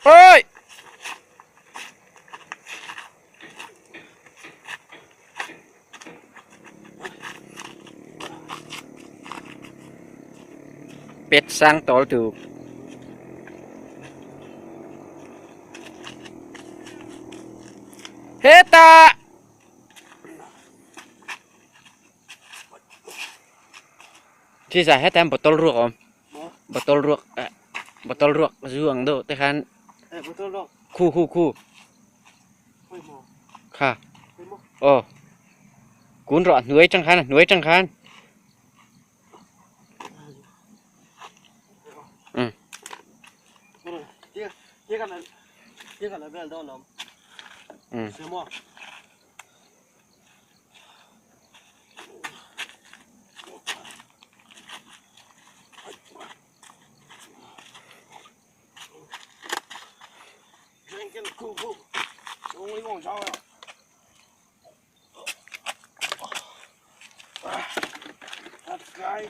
เฮ้ยเป็ดสร้างตัวถูกเฮตาที่ใส่ให้แต้มบอตลรวกอมบอตลรวกบอตลรวกช่วงดูแต่คันคู่ค่ะโอ้กุนรอหน่วยจังคันหน่วยจังคัน这个那边到了，什么？drunken kungfu，用力往上呀！他该的，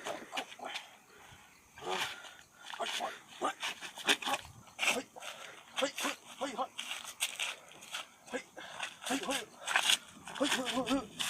嘿。